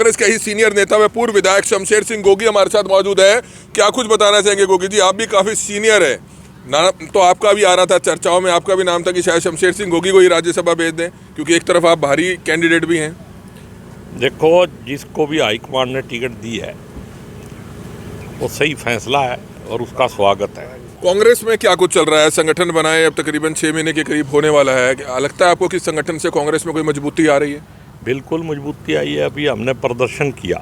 कांग्रेस के ही सीनियर नेता व पूर्व विधायक शमशेर सिंह गोगी हमारे साथ मौजूद है। क्या कुछ बताना चाहेंगे गोगी जी? आप भी काफी सीनियर है, नाम तो आपका भी आ रहा था चर्चाओं में, आपका भी नाम था कि शायद शमशेर सिंह गोगी को ही राज्यसभा भेज दें, क्योंकि एक तरफ आप भारी कैंडिडेट भी हैं। देखो, जिसको भी हाईकमान ने टिकट दी है वो सही फैसला है और उसका स्वागत है। कांग्रेस में क्या कुछ चल रहा है? संगठन बनाए अब तकरीबन 6 महीने के करीब होने वाला है। लगता है आपको कि संगठन से कांग्रेस में कोई मजबूती आ रही है? बिल्कुल मजबूती आई है। अभी हमने प्रदर्शन किया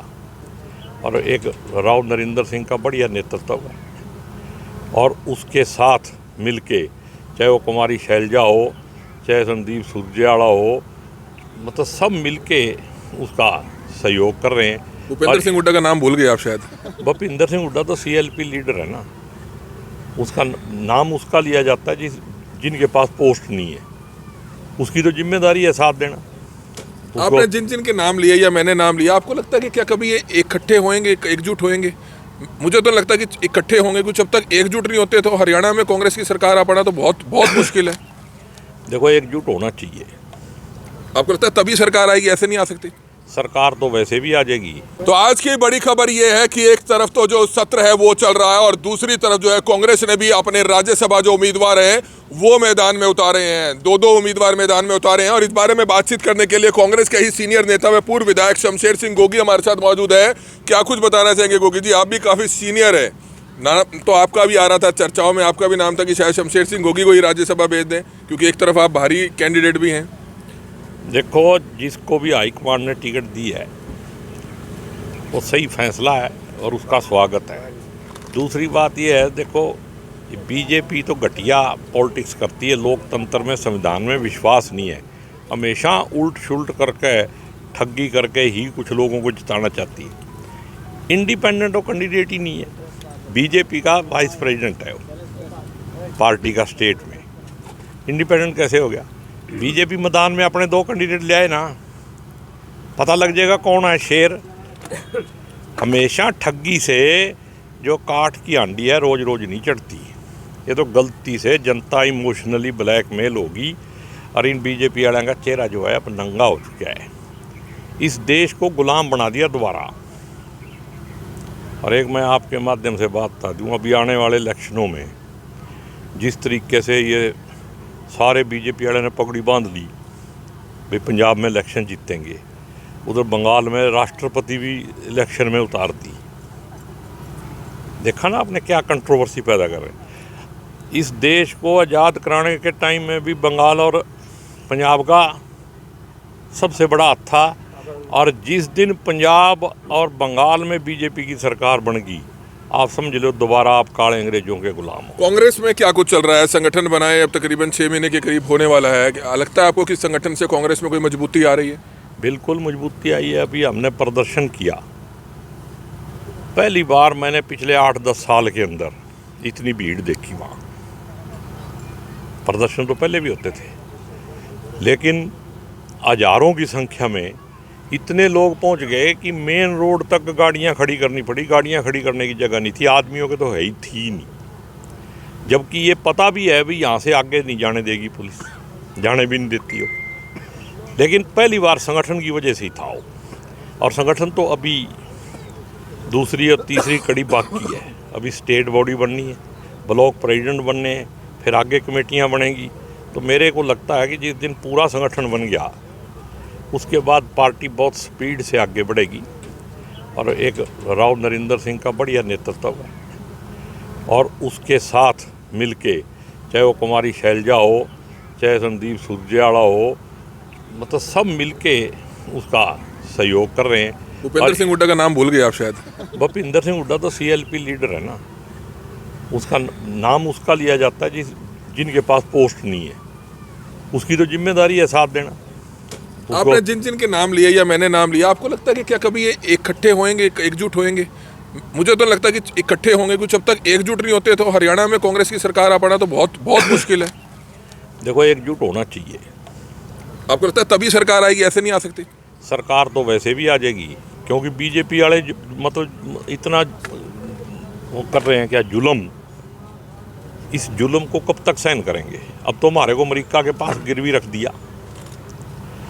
और एक राव नरेंद्र सिंह का बढ़िया नेतृत्व है और उसके साथ मिलके, चाहे वो कुमारी शैलजा हो, चाहे संदीप सुरजेवाला हो, मतलब सब मिलके उसका सहयोग कर रहे हैं। भूपेंद्र सिंह हुड्डा का नाम भूल गए आप शायद। भूपेंद्र सिंह हुड्डा तो CLP लीडर है ना, उसका नाम उसका लिया जाता है जिनके पास पोस्ट नहीं है, उसकी तो जिम्मेदारी है साथ देना। आपने जिन जिन के नाम लिए या मैंने नाम लिया, आपको लगता है कि क्या कभी ये इकट्ठे होंगे, एकजुट होंगे? मुझे तो लगता है कि इकट्ठे होंगे, कुछ जब तक एकजुट नहीं होते तो हरियाणा में कांग्रेस की सरकार आ पाना तो बहुत बहुत मुश्किल है। देखो, एकजुट होना चाहिए। आपको लगता है तभी सरकार आएगी, ऐसे नहीं आ सकती? सरकार तो वैसे भी आ जाएगी। तो आज की बड़ी खबर यह है कि एक तरफ तो जो सत्र है वो चल रहा है और दूसरी तरफ जो है कांग्रेस ने भी अपने राज्यसभा जो उम्मीदवार हैं वो मैदान में उतारे हैं। दो उम्मीदवार मैदान में उतारे हैं और इस बारे में बातचीत करने के लिए कांग्रेस के ही सीनियर नेता व पूर्व विधायक शमशेर सिंह गोगी हमारे साथ मौजूद है। क्या कुछ बताना चाहेंगे गोगी जी? आप भी काफी सीनियर है, नाम तो आपका भी आ रहा था चर्चाओं में, आपका भी नाम था कि शायद शमशेर सिंह गोगी को ही राज्यसभा भेज दें, क्योंकि एक तरफ आप भारी कैंडिडेट भी हैं। देखो, जिसको भी हाईकमान ने टिकट दी है वो सही फैसला है और उसका स्वागत है। दूसरी बात यह है, देखो, बीजेपी तो घटिया पॉलिटिक्स करती है, लोकतंत्र में, संविधान में विश्वास नहीं है, हमेशा उल्ट शुल्ट करके, ठगी करके ही कुछ लोगों को जिताना चाहती है। इंडिपेंडेंट और कैंडिडेट ही नहीं है। बीजेपी का वाइस प्रेसिडेंट है वो पार्टी का स्टेट में, इंडिपेंडेंट कैसे हो गया? बीजेपी मैदान में अपने 2 कैंडिडेट ले आए ना, पता लग जाएगा कौन है शेर। हमेशा ठगी से जो काठ की हांडी है रोज रोज नहीं चढ़ती। ये तो गलती से जनता इमोशनली ब्लैकमेल होगी और इन बीजेपी वालों का चेहरा जो है अब नंगा हो चुका है। इस देश को गुलाम बना दिया दोबारा। और एक मैं आपके माध्यम से बात बता दूँ, अभी आने वाले इलेक्शनों में जिस तरीके से ये सारे बीजेपी वाले ने पगड़ी बांध ली भाई पंजाब में इलेक्शन जीतेंगे, उधर बंगाल में राष्ट्रपति भी इलेक्शन में उतार दी। देखा ना आपने क्या कंट्रोवर्सी पैदा कर रहे। इस देश को आज़ाद कराने के टाइम में भी बंगाल और पंजाब का सबसे बड़ा हाथ था, और जिस दिन पंजाब और बंगाल में बीजेपी की सरकार बन गई, आप समझ लो दोबारा आप काले अंग्रेजों के गुलाम हो। कांग्रेस में क्या कुछ चल रहा है? संगठन बनाए अब तकरीबन 6 महीने के करीब होने वाला है। लगता है आपको कि संगठन से कांग्रेस में कोई मजबूती आ रही है? बिल्कुल मजबूती आई है। अभी हमने प्रदर्शन किया, पहली बार मैंने पिछले 8-10 साल के अंदर इतनी भीड़ देखी वहाँ। प्रदर्शन तो पहले भी होते थे, लेकिन हजारों की संख्या में इतने लोग पहुंच गए कि मेन रोड तक गाड़ियां खड़ी करनी पड़ी। गाड़ियां खड़ी करने की जगह नहीं थी, आदमियों के तो है ही थी नहीं, जबकि ये पता भी है भी यहाँ से आगे नहीं जाने देगी पुलिस, जाने भी नहीं देती हो। लेकिन पहली बार संगठन की वजह से ही था वो, और संगठन तो अभी दूसरी और तीसरी कड़ी बाकी है। अभी स्टेट बॉडी बननी है, ब्लॉक प्रेसिडेंट बनने हैं, फिर आगे कमेटियाँ बनेंगी। तो मेरे को लगता है कि जिस दिन पूरा संगठन बन गया उसके बाद पार्टी बहुत स्पीड से आगे बढ़ेगी और एक राव नरेंद्र सिंह का बढ़िया नेतृत्व है और उसके साथ मिलके, चाहे वो कुमारी शैलजा हो, चाहे संदीप सुरजेवाला हो, मतलब सब मिलके उसका सहयोग कर रहे हैं। भूपेंद्र सिंह हुड्डा का नाम भूल गए आप शायद। भूपेंद्र सिंह हुड्डा तो CLP लीडर है ना, उसका नाम उसका लिया जाता है जिनके पास पोस्ट नहीं है, उसकी तो जिम्मेदारी है साथ देना। आपने जिन जिन के नाम लिए या मैंने नाम लिया, आपको लगता है कि क्या कभी ये इकट्ठे होंगे, एकजुट होंगे? मुझे तो लगता है कि इकट्ठे होंगे, कुछ जब तक एकजुट नहीं होते तो हरियाणा में कांग्रेस की सरकार आ पाना तो बहुत बहुत मुश्किल है। देखो, एकजुट होना चाहिए। आपको लगता है तभी सरकार आएगी, ऐसे नहीं आ सकती? सरकार तो वैसे भी आ जाएगी, क्योंकि बीजेपी वाले मतलब इतना वो कर रहे हैं क्या जुल्म, इस जुल्म को कब तक सहन करेंगे? अब तो हमारे को अमेरिका के पास गिरवी रख दिया।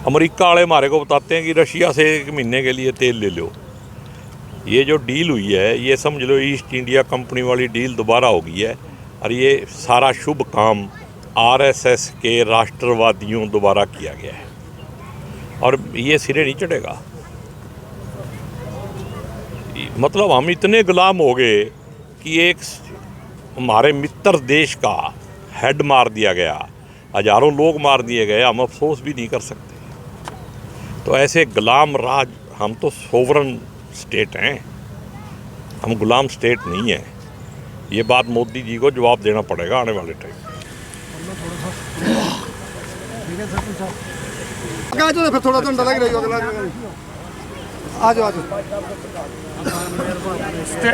अमेरिका वाले हमारे को बताते हैं कि रशिया से 1 महीने के लिए तेल ले लो। ये जो डील हुई है ये समझ लो ईस्ट इंडिया कंपनी वाली डील दोबारा हो गई है, और ये सारा शुभ काम आरएसएस के राष्ट्रवादियों द्वारा किया गया है, और ये सिरे नहीं चढ़ेगा। मतलब हम इतने गुलाम हो गए कि एक हमारे मित्र देश का हेड मार दिया गया, हजारों लोग मार दिए गए, हम अफसोस भी नहीं कर सकते। तो ऐसे गुलाम राज, हम तो सोवरन स्टेट हैं, हम गुलाम स्टेट नहीं हैं। ये बात मोदी जी को जवाब देना पड़ेगा आने वाले टाइम में। फिर थोड़ा डंडा लग रही हो, आ जाओ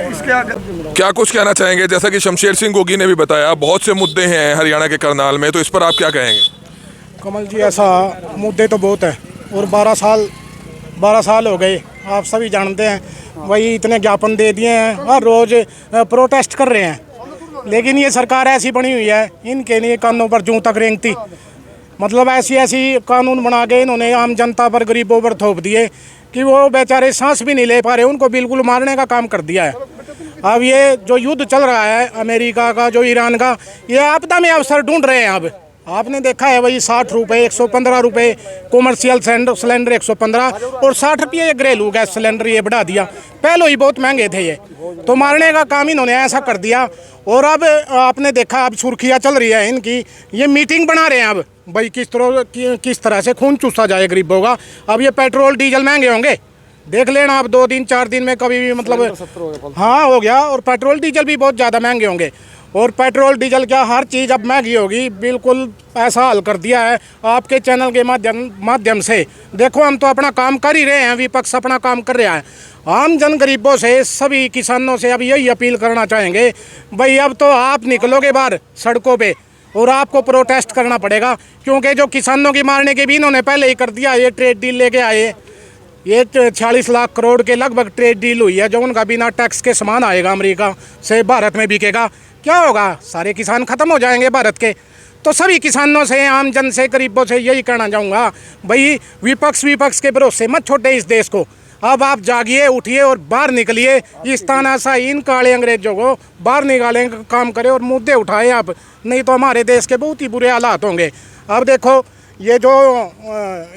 इसके आगे क्या कुछ कहना चाहेंगे? जैसा कि शमशेर सिंह गोगी ने भी बताया, बहुत से मुद्दे हैं हरियाणा के करनाल में, तो इस पर आप क्या कहेंगे? कमल जी, ऐसा मुद्दे तो बहुत है, और 12 साल हो गए, आप सभी जानते हैं। वही इतने ज्ञापन दे दिए हैं, हर रोज़ प्रोटेस्ट कर रहे हैं, लेकिन ये सरकार ऐसी बनी हुई है, इनके लिए कानों पर जूं तक रेंगती। मतलब ऐसी कानून बना के इन्होंने आम जनता पर, गरीबों पर थोप दिए कि वो बेचारे सांस भी नहीं ले पा रहे, उनको बिल्कुल मारने का काम कर दिया है। अब ये जो युद्ध चल रहा है अमेरिका का, जो ईरान का, ये आपदा में अवसर ढूंढ रहे हैं। अब आपने देखा है वही 60 रुपये, 115 रुपये कॉमर्शियल सिलेंडर 115, और 60 रुपये घरेलू गैस सिलेंडर ये बढ़ा दिया। पहले ही बहुत महंगे थे ये, तो मारने का काम इन्होंने ऐसा कर दिया। और अब आपने देखा, अब सुर्खियाँ चल रही है इनकी, ये मीटिंग बना रहे हैं अब भाई किस तरह से खून चूसा जाए गरीबों का। अब ये पेट्रोल डीजल महंगे होंगे, देख लेना आप 2 दिन 4 दिन में कभी भी, मतलब हाँ हो गया। और पेट्रोल डीजल भी बहुत ज़्यादा महंगे होंगे, और पेट्रोल डीजल क्या हर चीज़ अब महंगी होगी। बिल्कुल ऐसा हल कर दिया है आपके चैनल के माध्यम से। देखो, हम तो अपना काम कर ही रहे हैं, विपक्ष अपना काम कर रहा है। आम जन गरीबों से, सभी किसानों से अब यही अपील करना चाहेंगे, भाई अब तो आप निकलोगे बाहर सड़कों पे और आपको प्रोटेस्ट करना पड़ेगा, क्योंकि जो किसानों की मारने के भी इन्होंने पहले ही कर दिया। ये ट्रेड डील लेके आए, ये 46 लाख करोड़ के लगभग ट्रेड डील हुई है, जो उनका बिना टैक्स के सामान आएगा अमेरिका से, भारत में बिकेगा। क्या होगा? सारे किसान ख़त्म हो जाएंगे भारत के। तो सभी किसानों से, आम जन से, गरीबों से यही कहना चाहूँगा, भाई विपक्ष के भरोसे मत छोड़े इस देश को। अब आप जागिए, उठिए और बाहर निकलिए। इस तानाशाही, इन काले अंग्रेजों को बाहर निकालने का काम करें और मुद्दे उठाएं आप, नहीं तो हमारे देश के बहुत ही बुरे हालात होंगे। अब देखो, ये जो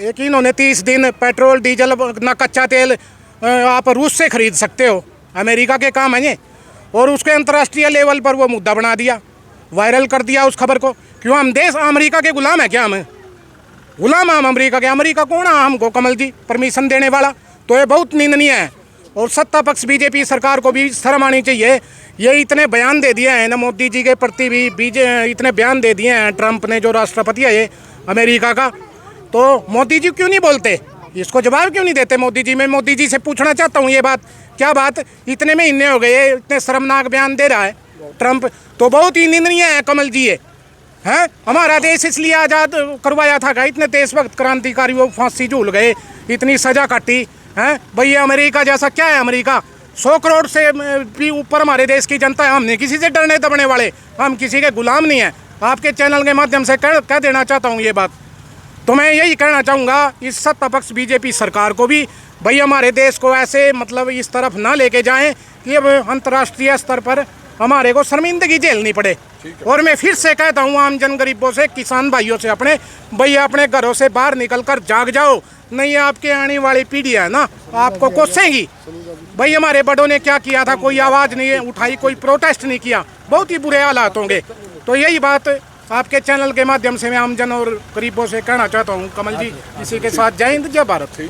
एक इन्होंने 30 दिन पेट्रोल डीजल ना कच्चा तेल आप रूस से ख़रीद सकते हो, अमेरिका के काम है ये, और उसके अंतर्राष्ट्रीय लेवल पर वो मुद्दा बना दिया, वायरल कर दिया उस खबर को। क्यों? हम देश अमेरिका के गुलाम है क्या? हम गुलाम हम अमेरिका के? अमेरिका कौन है हमको कमल जी परमिशन देने वाला? तो ये बहुत निंदनीय है, और सत्ता पक्ष बीजेपी सरकार को भी शर्म आनी चाहिए। ये इतने बयान दे दिए हैं ना मोदी जी के प्रति भी, इतने बयान दे दिए हैं ट्रंप ने, जो राष्ट्रपति है ये अमेरिका का, तो मोदी जी क्यों नहीं बोलते? इसको जवाब क्यों नहीं देते मोदी जी? मैं मोदी जी से पूछना चाहता हूँ ये बात, क्या बात इतने महीने हो गए, इतने शर्मनाक बयान दे रहा है ट्रंप, तो बहुत ही निंदनीय है कमल जी ये। हैं, हमारा देश इसलिए आज़ाद करवाया था क्या? इतने देशभक्त क्रांतिकारी वो फांसी झूल गए, इतनी सजा काटी हैं भाई। अमेरिका जैसा क्या है? अमेरिका 100 करोड़ से भी ऊपर हमारे देश की जनता है। हम नहीं किसी से डरने दबने वाले, हम किसी के गुलाम नहीं हैं। आपके चैनल के माध्यम से कह देना चाहता हूँ ये बात। तो मैं यही कहना चाहूँगा इस सत्ता पक्ष बीजेपी सरकार को भी, भाई हमारे देश को ऐसे मतलब इस तरफ ना लेके जाएं कि अब अंतर्राष्ट्रीय स्तर पर हमारे को शर्मिंदगी झेलनी पड़े। और मैं फिर से कहता हूँ आम जन गरीबों से, किसान भाइयों से, अपने भैया अपने घरों से बाहर निकल कर जाग जाओ, नहीं आपके आने वाली पीढ़ी है ना आपको कोसेंगी। भाई हमारे बड़ों ने क्या किया था? कोई आवाज़ नहीं उठाई, कोई प्रोटेस्ट नहीं किया, बहुत ही बुरे हालात होंगे। तो यही बात आपके चैनल के माध्यम से मैं आम जन और गरीबों से कहना चाहता हूँ कमल जी। इसी के साथ जय हिंद, जय भारत।